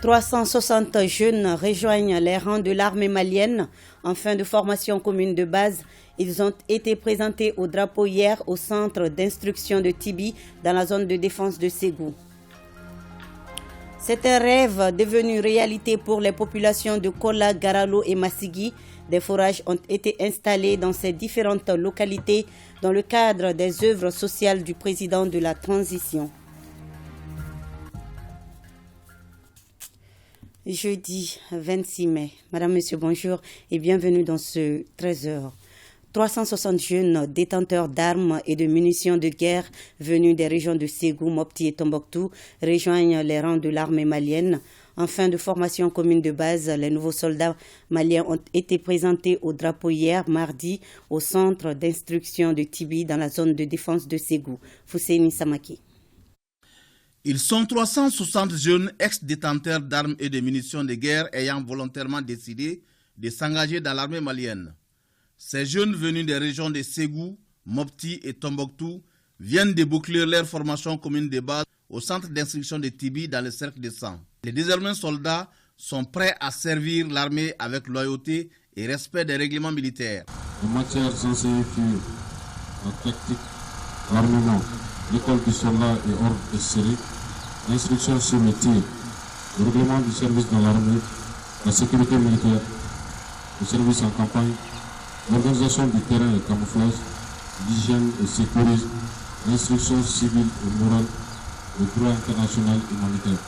360 jeunes rejoignent les rangs de l'armée malienne en fin de formation commune de base. Ils ont été présentés au drapeau hier au centre d'instruction de Tibi dans la zone de défense de Ségou. C'est un rêve devenu réalité pour les populations de Kola, Garalo et Massigui. Des forages ont été installés dans ces différentes localités dans le cadre des œuvres sociales du président de la transition. Jeudi 26 mai. Madame, Monsieur, bonjour et bienvenue dans ce 13h. 360 jeunes détenteurs d'armes et de munitions de guerre venus des régions de Ségou, Mopti et Tombouctou rejoignent les rangs de l'armée malienne. En fin de formation commune de base, les nouveaux soldats maliens ont été présentés au drapeau hier, mardi, au centre d'instruction de Tibi dans la zone de défense de Ségou. Fousseini Samaki. Ils sont 360 jeunes ex-détenteurs d'armes et de munitions de guerre ayant volontairement décidé de s'engager dans l'armée malienne. Ces jeunes venus des régions de Ségou, Mopti et Tombouctou viennent de boucler leur formation commune de base au centre d'instruction de Tibi dans le cercle de sang. Les désormais soldats sont prêts à servir l'armée avec loyauté et respect des règlements militaires. En matière d'enseignement, en tactique, l'armement, l'école du soldat et ordre de série, l'instruction sur métier, le règlement du service dans l'armée, la sécurité militaire, le service en campagne, l'organisation du terrain et camouflage, l'hygiène et sécurisme, l'instruction civile et morale, le droit international humanitaire.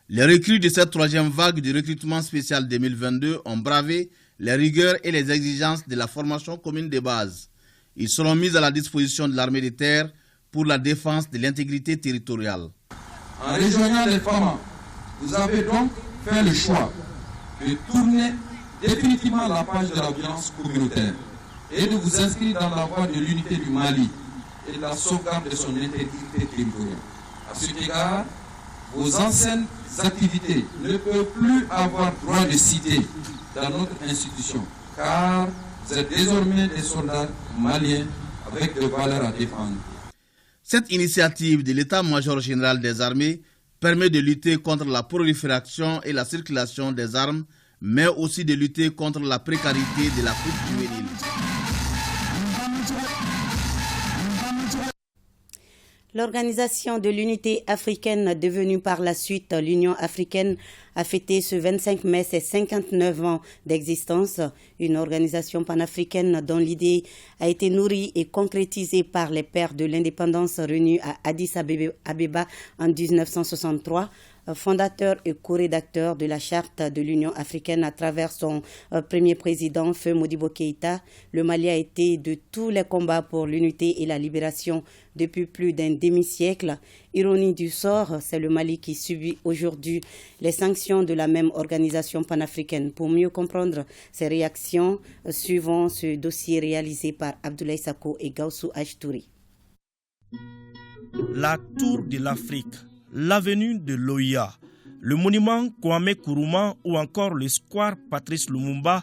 Les recrues de cette troisième vague du recrutement spécial 2022 ont bravé les rigueurs et les exigences de la formation commune de base. Ils seront mis à la disposition de l'armée de terre pour la défense de l'intégrité territoriale. En rejoignant les FAMA, vous avez donc fait le choix de tourner définitivement la page de la violence communautaire et de vous inscrire dans la voie de l'unité du Mali et de la sauvegarde de son intégrité territoriale. À cet égard, vos anciennes activités ne peuvent plus avoir droit de cité dans notre institution, car vous êtes désormais des soldats maliens avec des valeurs à défendre. Cette initiative de l'état-major général des armées permet de lutter contre la prolifération et la circulation des armes, mais aussi de lutter contre la précarité de l'Afrique juvénile. L'Organisation de l'Unité africaine, devenue par la suite l'Union africaine, a fêté ce 25 mai ses 59 ans d'existence. Une organisation panafricaine dont l'idée a été nourrie et concrétisée par les pères de l'indépendance réunis à Addis Abeba en 1963. Fondateur et co-rédacteur de la charte de l'Union africaine à travers son premier président, Feu Modibo Keïta, le Mali a été de tous les combats pour l'unité et la libération depuis plus d'un demi-siècle. Ironie du sort, c'est le Mali qui subit aujourd'hui les sanctions de la même organisation panafricaine. Pour mieux comprendre ces réactions, suivons ce dossier réalisé par Abdoulaye Sako et Gaussou Ajtouri. La tour de l'Afrique, l'avenue de l'Oya, le monument Kwame Nkrumah ou encore le square Patrice Lumumba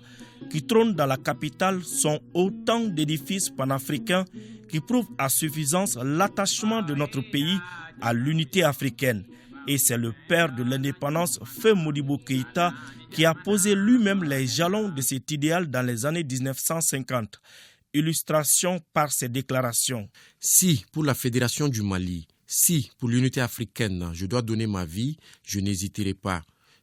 qui trône dans la capitale sont autant d'édifices panafricains qui prouvent à suffisance l'attachement de notre pays à l'unité africaine. Et c'est le père de l'indépendance, Feu Modibo Keïta, qui a posé lui-même les jalons de cet idéal dans les années 1950. Illustration par ses déclarations. Si, pour la Fédération du Mali, si, pour l'unité africaine, je dois donner ma vie, je n'hésiterai pas.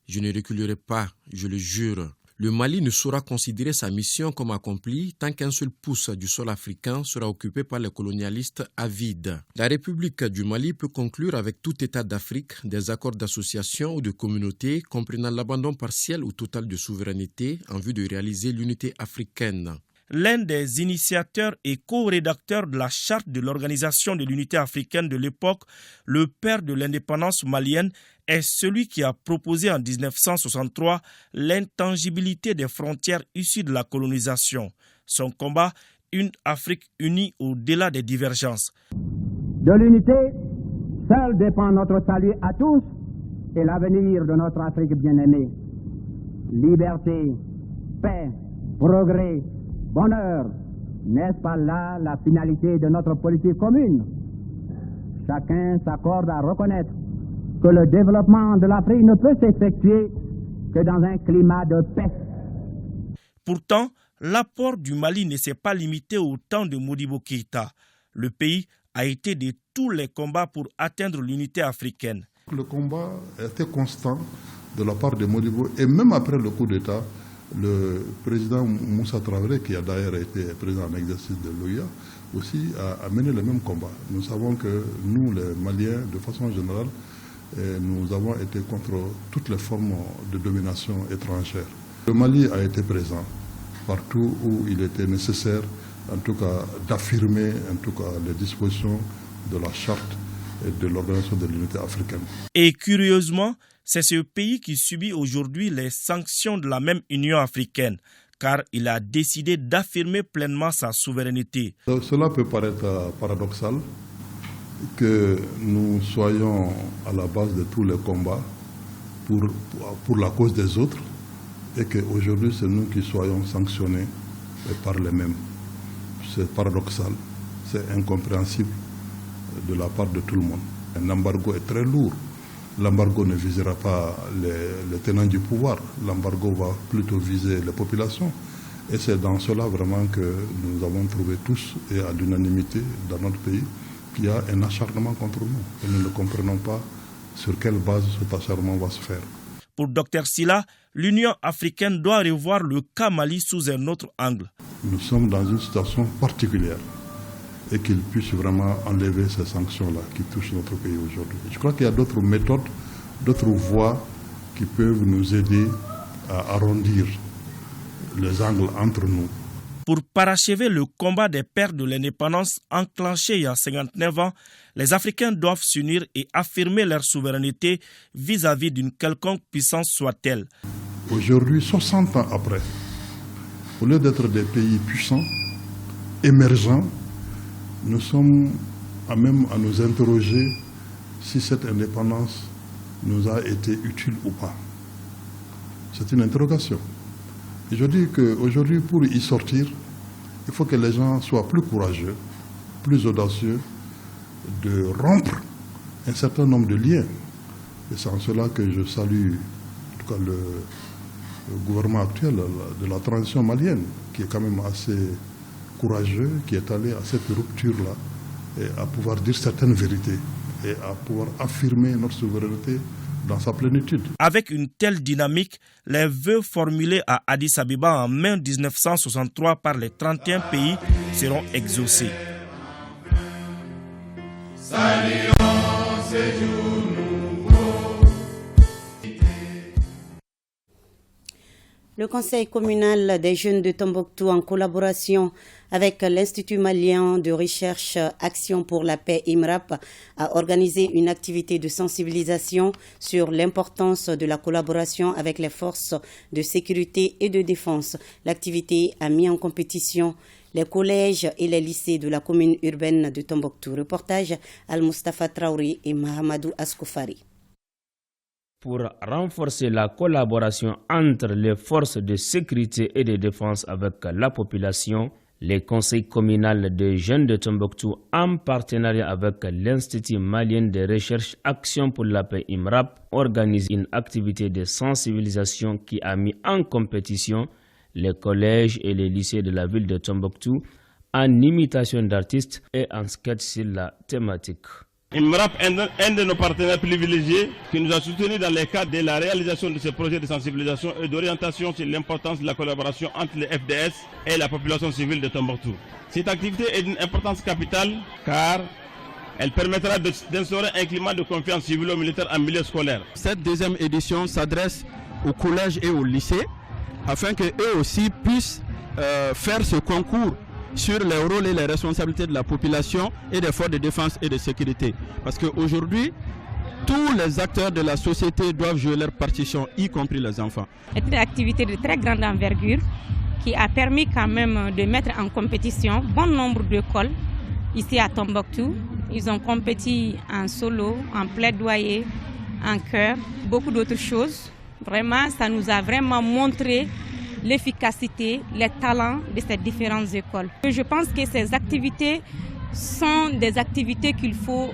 Je ne reculerai pas, je le jure. Le Mali ne saura considérer sa mission comme accomplie tant qu'un seul pouce du sol africain sera occupé par les colonialistes avides. La République du Mali peut conclure avec tout État d'Afrique des accords d'association ou de communauté comprenant l'abandon partiel ou total de souveraineté en vue de réaliser l'unité africaine. L'un des initiateurs et co-rédacteurs de la charte de l'Organisation de l'Unité africaine de l'époque, le père de l'indépendance malienne, est celui qui a proposé en 1963 l'intangibilité des frontières issues de la colonisation. Son combat, une Afrique unie au-delà des divergences. De l'unité, seul dépend notre salut à tous et l'avenir de notre Afrique bien-aimée. Liberté, paix, progrès, bonheur, n'est-ce pas là la finalité de notre politique commune? Chacun s'accorde à reconnaître que le développement de l'Afrique ne peut s'effectuer que dans un climat de paix. Pourtant, l'apport du Mali ne s'est pas limité au temps de Modibo Keïta. Le pays a été de tous les combats pour atteindre l'unité africaine. Le combat était constant de la part de Modibo et même après le coup d'État, le président Moussa Traoré, qui a d'ailleurs été président en exercice de l'OIA, aussi a mené le même combat. Nous savons que nous, les Maliens, de façon générale, nous avons été contre toutes les formes de domination étrangère. Le Mali a été présent partout où il était nécessaire, en tout cas d'affirmer les dispositions de la charte et de l'Organisation de l'Unité africaine. Et curieusement, c'est ce pays qui subit aujourd'hui les sanctions de la même Union africaine, car il a décidé d'affirmer pleinement sa souveraineté. Cela peut paraître paradoxal que nous soyons à la base de tous les combats pour la cause des autres et qu'aujourd'hui c'est nous qui soyons sanctionnés par les mêmes. C'est paradoxal, c'est incompréhensible de la part de tout le monde. Un embargo est très lourd. L'embargo ne visera pas les tenants du pouvoir. L'embargo va plutôt viser les populations. Et c'est dans cela vraiment que nous avons trouvé tous, et à l'unanimité dans notre pays, qu'il y a un acharnement contre nous. Et nous ne comprenons pas sur quelle base cet acharnement va se faire. Pour Dr Sylla, l'Union africaine doit revoir le cas Mali sous un autre angle. Nous sommes dans une situation particulière et qu'il puisse vraiment enlever ces sanctions-là qui touchent notre pays aujourd'hui. Je crois qu'il y a d'autres méthodes, d'autres voies qui peuvent nous aider à arrondir les angles entre nous. Pour parachever le combat des pères de l'indépendance enclenché il y a 59 ans, les Africains doivent s'unir et affirmer leur souveraineté vis-à-vis d'une quelconque puissance soit-elle. Aujourd'hui, 60 ans après, au lieu d'être des pays puissants, émergents, nous sommes à même à nous interroger si cette indépendance nous a été utile ou pas. C'est une interrogation. Et je dis qu'aujourd'hui, pour y sortir, il faut que les gens soient plus courageux, plus audacieux, de rompre un certain nombre de liens. Et c'est en cela que je salue en tout cas, le gouvernement actuel de la transition malienne, qui est quand même assez courageux, qui est allé à cette rupture-là, et à pouvoir dire certaines vérités, et à pouvoir affirmer notre souveraineté dans sa plénitude. Avec une telle dynamique, les vœux formulés à Addis Abeba en mai 1963 par les 31 pays seront exaucés. Le Conseil communal des jeunes de Tombouctou, en collaboration avec l'Institut malien de recherche Action pour la paix IMRAP, a organisé une activité de sensibilisation sur l'importance de la collaboration avec les forces de sécurité et de défense. L'activité a mis en compétition les collèges et les lycées de la commune urbaine de Tombouctou. Reportage Al-Mustafa Traoré et Mahamadou Askoufari. Pour renforcer la collaboration entre les forces de sécurité et de défense avec la population, le Conseil communal des jeunes de Tombouctou, en partenariat avec l'Institut malien de recherche Action pour la paix IMRAP, organise une activité de sensibilisation qui a mis en compétition les collèges et les lycées de la ville de Tombouctou en imitation d'artistes et en sketch sur la thématique. IMRAP est un de nos partenaires privilégiés qui nous a soutenus dans le cadre de la réalisation de ce projet de sensibilisation et d'orientation sur l'importance de la collaboration entre les FDS et la population civile de Tombouctou. Cette activité est d'une importance capitale car elle permettra d'instaurer un climat de confiance civilo-militaire en milieu scolaire. Cette deuxième édition s'adresse aux collèges et aux lycées afin qu'eux aussi puissent faire ce concours sur les rôles et les responsabilités de la population et des forces de défense et de sécurité. Parce qu'aujourd'hui, tous les acteurs de la société doivent jouer leur partition, y compris les enfants. C'est une activité de très grande envergure qui a permis quand même de mettre en compétition bon nombre d'écoles ici à Tombouctou. Ils ont compétit en solo, en plaidoyer, en chœur, beaucoup d'autres choses. Vraiment, ça nous a vraiment montré l'efficacité, les talents de ces différentes écoles. Je pense que ces activités sont des activités qu'il faut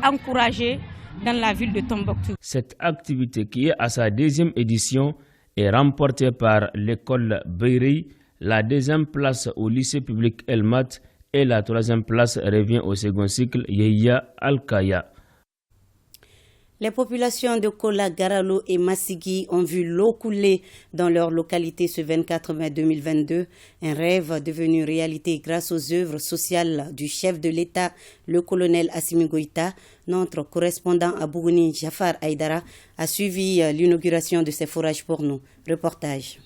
encourager dans la ville de Tombouctou. Cette activité, qui est à sa 2e édition, est remportée par l'école Beiri. La 2e place au lycée public Elmat et la 3e place revient au second cycle Yehia Alkaya. Les populations de Kola, Garalo et Massigui ont vu l'eau couler dans leur localité ce 24 mai 2022. Un rêve devenu réalité grâce aux œuvres sociales du chef de l'État, le colonel Assimi Goïta. Notre correspondant à Bougouni, Jafar Aïdara, a suivi l'inauguration de ces forages pour nous. Reportage.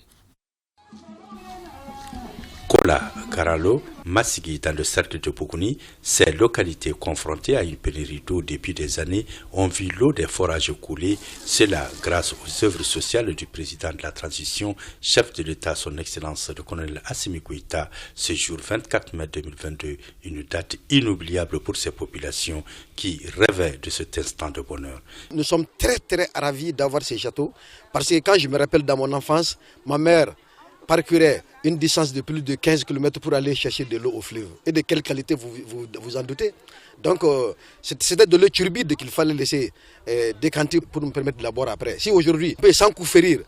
Kola, Garalo, Massigui dans le cercle de Bougouni, ces localités confrontées à une pénurie d'eau depuis des années ont vu l'eau des forages couler. Cela grâce aux œuvres sociales du président de la transition, chef de l'État, son Excellence le colonel Assimi Goïta, ce jour 24 mai 2022, une date inoubliable pour ces populations qui rêvaient de cet instant de bonheur. Nous sommes très ravis d'avoir ces châteaux parce que quand je me rappelle dans mon enfance, ma mère parcourait une distance de plus de 15 km pour aller chercher de l'eau au fleuve. Et de quelle qualité vous en doutez. Donc c'était de l'eau turbide qu'il fallait laisser décanter pour nous permettre de la boire après. Si aujourd'hui, on peut sans coup férir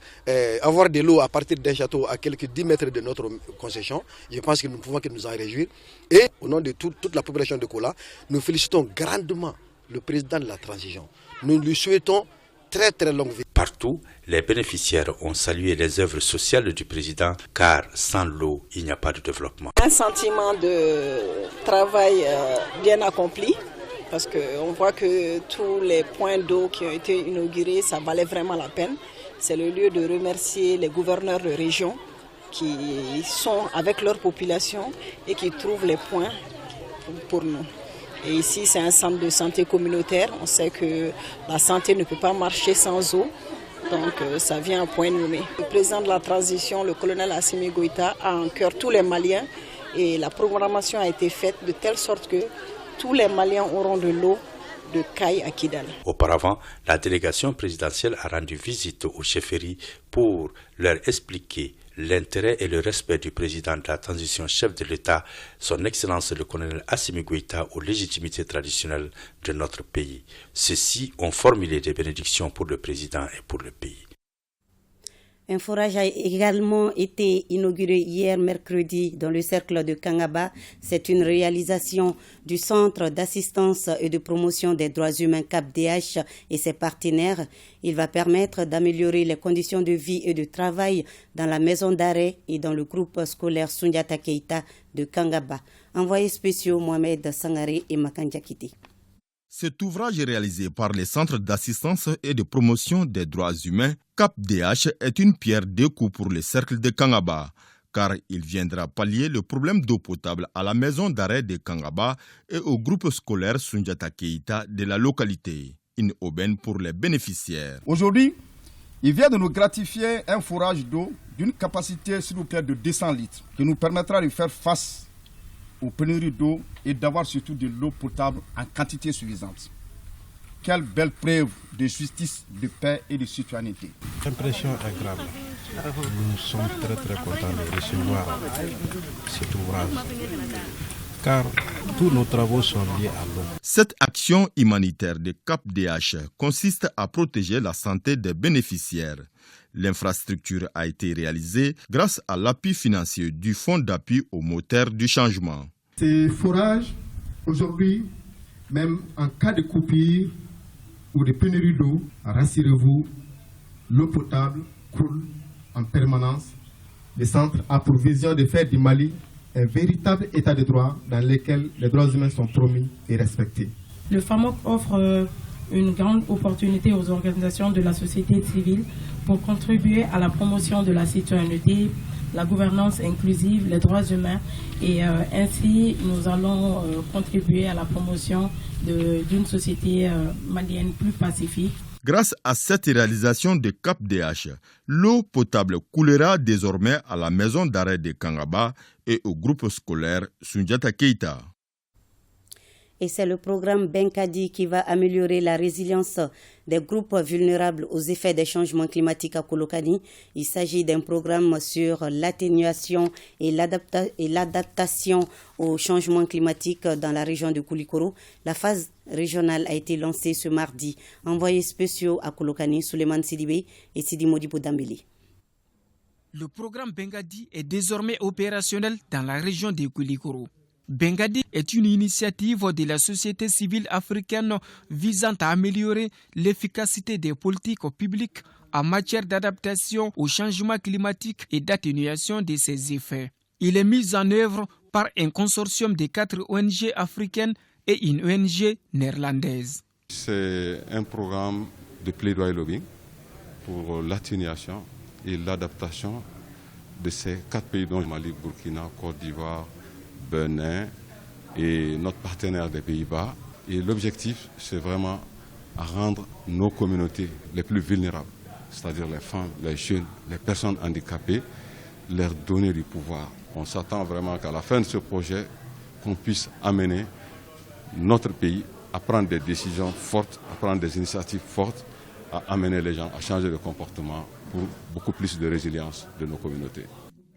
avoir de l'eau à partir d'un château à quelques 10 mètres de notre concession, je pense que nous pouvons que nous en réjouir. Et au nom de toute la population de Kola, nous félicitons grandement le président de la transition. Nous lui souhaitons très longue vie. Partout, les bénéficiaires ont salué les œuvres sociales du président, car sans l'eau, il n'y a pas de développement. Un sentiment de travail bien accompli, parce qu'on voit que tous les points d'eau qui ont été inaugurés, ça valait vraiment la peine. C'est le lieu de remercier les gouverneurs de région qui sont avec leur population et qui trouvent les points pour nous. Et ici, c'est un centre de santé communautaire. On sait que la santé ne peut pas marcher sans eau. Donc, ça vient à point nommé. Le président de la transition, le colonel Assimi Goïta, a en cœur tous les Maliens. Et la programmation a été faite de telle sorte que tous les Maliens auront de l'eau de Caille à Kidal. Auparavant, la délégation présidentielle a rendu visite aux chefferies pour leur expliquer l'intérêt et le respect du président de la transition, chef de l'État, son Excellence le colonel Assimi Goïta, aux légitimités traditionnelles de notre pays. Ceux-ci ont formulé des bénédictions pour le président et pour le pays. Un forage a également été inauguré hier mercredi dans le cercle de Kangaba. C'est une réalisation du Centre d'assistance et de promotion des droits humains CAPDH et ses partenaires. Il va permettre d'améliorer les conditions de vie et de travail dans la maison d'arrêt et dans le groupe scolaire Soundiata Keita de Kangaba. Envoyés spéciaux Mohamed Sangaré et Makanjakiti. Cet ouvrage réalisé par les centres d'assistance et de promotion des droits humains, CAPDH, est une pierre de coups pour le cercle de Kangaba, car il viendra pallier le problème d'eau potable à la maison d'arrêt de Kangaba et au groupe scolaire Soundiata Keita de la localité. Une aubaine pour les bénéficiaires. Aujourd'hui, il vient de nous gratifier un forage d'eau d'une capacité, s'il vous plaît, de 200 litres, qui nous permettra de faire face aux pénuries d'eau et d'avoir surtout de l'eau potable en quantité suffisante. Quelle belle preuve de justice, de paix et de citoyenneté. L'impression est grave. Nous sommes très contents de recevoir cet ouvrage, car tous nos travaux sont liés à l'eau. Cette action humanitaire de CAPDH consiste à protéger la santé des bénéficiaires. L'infrastructure a été réalisée grâce à l'appui financier du Fonds d'appui aux moteurs du changement. Ces forages, aujourd'hui, même en cas de coupure ou de pénurie d'eau, rassurez-vous, l'eau potable coule en permanence. Le centre a pour vision de faire du Mali un véritable état de droit dans lequel les droits humains sont promis et respectés. Le FAMOC offre une grande opportunité aux organisations de la société civile pour contribuer à la promotion de la citoyenneté, la gouvernance inclusive, les droits humains et ainsi nous allons contribuer à la promotion d'une société malienne plus pacifique. Grâce à cette réalisation de CAPDH, l'eau potable coulera désormais à la maison d'arrêt de Kangaba et au groupe scolaire Soundiata Keita. Et c'est le programme Benkadi qui va améliorer la résilience des groupes vulnérables aux effets des changements climatiques à Kolokani. Il s'agit d'un programme sur l'atténuation et l'adaptation aux changements climatiques dans la région de Koulikoro. La phase régionale a été lancée ce mardi. Envoyés spéciaux à Kolokani, Souleymane Sidibé et Sidi Modibo Dambeli. Le programme Benkadi est désormais opérationnel dans la région de Koulikoro. Benkadi est une initiative de la société civile africaine visant à améliorer l'efficacité des politiques publiques en matière d'adaptation au changement climatique et d'atténuation de ses effets. Il est mis en œuvre par un consortium de 4 ONG africaines et une ONG néerlandaise. C'est un programme de plaidoyer lobbying pour l'atténuation et l'adaptation de ces 4 pays dont Mali, Burkina, Côte d'Ivoire, Bénin et notre partenaire des Pays-Bas. Et l'objectif, c'est vraiment à rendre nos communautés les plus vulnérables, c'est-à-dire les femmes, les jeunes, les personnes handicapées, leur donner du pouvoir. On s'attend vraiment qu'à la fin de ce projet, qu'on puisse amener notre pays à prendre des décisions fortes, à prendre des initiatives fortes, à amener les gens à changer de comportement pour beaucoup plus de résilience de nos communautés.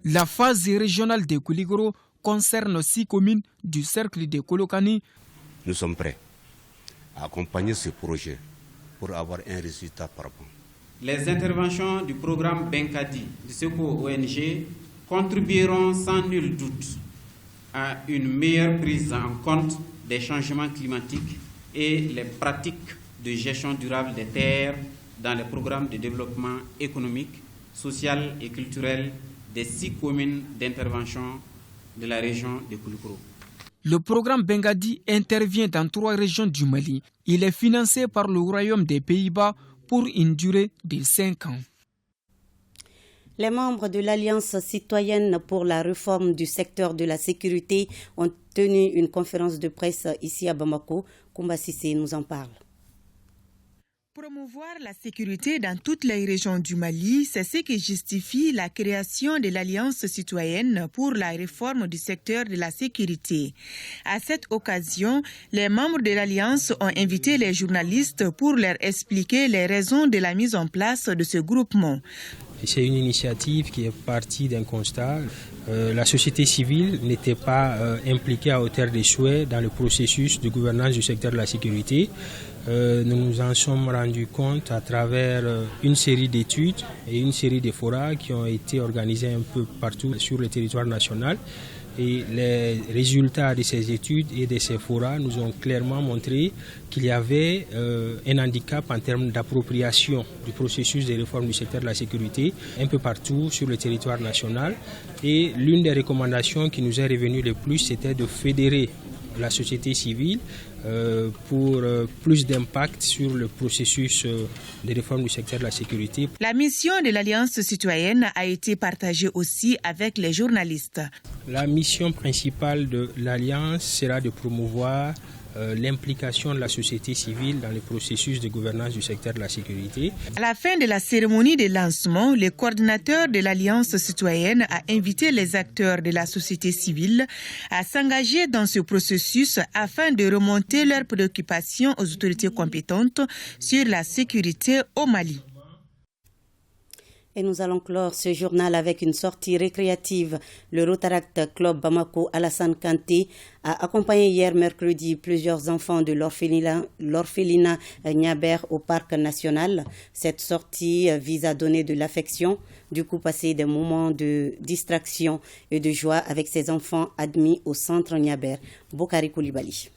La phase régionale de Koulikoro concerne 6 communes du cercle de Kolokani. Nous sommes prêts à accompagner ce projet pour avoir un résultat parfait. Les interventions du programme Benkadi du Secours ONG contribueront sans nul doute à une meilleure prise en compte des changements climatiques et les pratiques de gestion durable des terres dans les programmes de développement économique, social et culturel des 6 communes d'intervention de la région de Koulikoro. Le programme Benkadi intervient dans 3 régions du Mali. Il est financé par le Royaume des Pays-Bas pour une durée de 5 ans. Les membres de l'Alliance citoyenne pour la réforme du secteur de la sécurité ont tenu une conférence de presse ici à Bamako. Koumba Sissé nous en parle. Promouvoir la sécurité dans toutes les régions du Mali, c'est ce qui justifie la création de l'Alliance citoyenne pour la réforme du secteur de la sécurité. À cette occasion, les membres de l'Alliance ont invité les journalistes pour leur expliquer les raisons de la mise en place de ce groupement. C'est une initiative qui est partie d'un constat. La société civile n'était pas impliquée à hauteur des souhaits dans le processus de gouvernance du secteur de la sécurité. Nous nous en sommes rendus compte à travers une série d'études et une série de forats qui ont été organisés un peu partout sur le territoire national. Et les résultats de ces études et de ces forats nous ont clairement montré qu'il y avait un handicap en termes d'appropriation du processus de réforme du secteur de la sécurité un peu partout sur le territoire national. Et l'une des recommandations qui nous est revenue le plus, c'était de fédérer la société civile pour plus d'impact sur le processus de réforme du secteur de la sécurité. La mission de l'Alliance citoyenne a été partagée aussi avec les journalistes. La mission principale de l'Alliance sera de promouvoir l'implication de la société civile dans le processus de gouvernance du secteur de la sécurité. À la fin de la cérémonie de lancement, le coordinateur de l'Alliance citoyenne a invité les acteurs de la société civile à s'engager dans ce processus afin de remonter leurs préoccupations aux autorités compétentes sur la sécurité au Mali. Et nous allons clore ce journal avec une sortie récréative. Le Rotaract Club Bamako Alassane Kanté a accompagné hier mercredi plusieurs enfants de l'orphelinat Niaber au parc national. Cette sortie vise à donner de l'affection, du coup passer des moments de distraction et de joie avec ces enfants admis au centre Niaber. Bokari Koulibaly.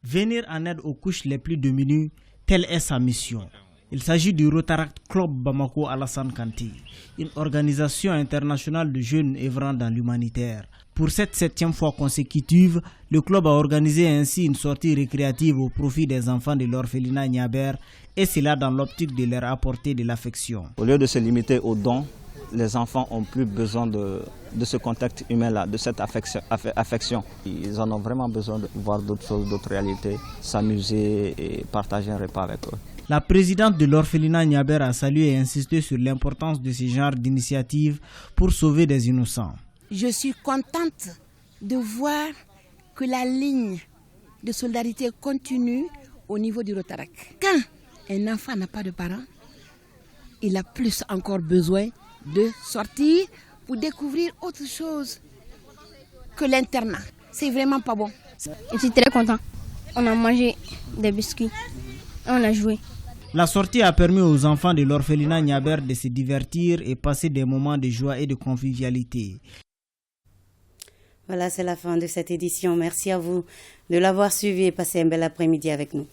Venir en aide aux couches les plus démunies, telle est sa mission. Il s'agit du Rotaract Club Bamako Alassane Kanté, une organisation internationale de jeunes œuvrant dans l'humanitaire. Pour cette 7e fois consécutive, le club a organisé ainsi une sortie récréative au profit des enfants de l'orphelinat Niaber, et cela dans l'optique de leur apporter de l'affection. Au lieu de se limiter aux dons, les enfants ont plus besoin de ce contact humain-là, de cette affection. Ils en ont vraiment besoin de voir d'autres choses, d'autres réalités, s'amuser et partager un repas avec eux. La présidente de l'orphelinat Niaber a salué et insisté sur l'importance de ce genre d'initiative pour sauver des innocents. Je suis contente de voir que la ligne de solidarité continue au niveau du Rotaract. Quand un enfant n'a pas de parents, il a plus encore besoin de sortir pour découvrir autre chose que l'internat. C'est vraiment pas bon. Je suis très content. On a mangé des biscuits. On a joué. La sortie a permis aux enfants de l'orphelinat Niaber de se divertir et passer des moments de joie et de convivialité. Voilà, c'est la fin de cette édition. Merci à vous de l'avoir suivi et passez un bel après-midi avec nous.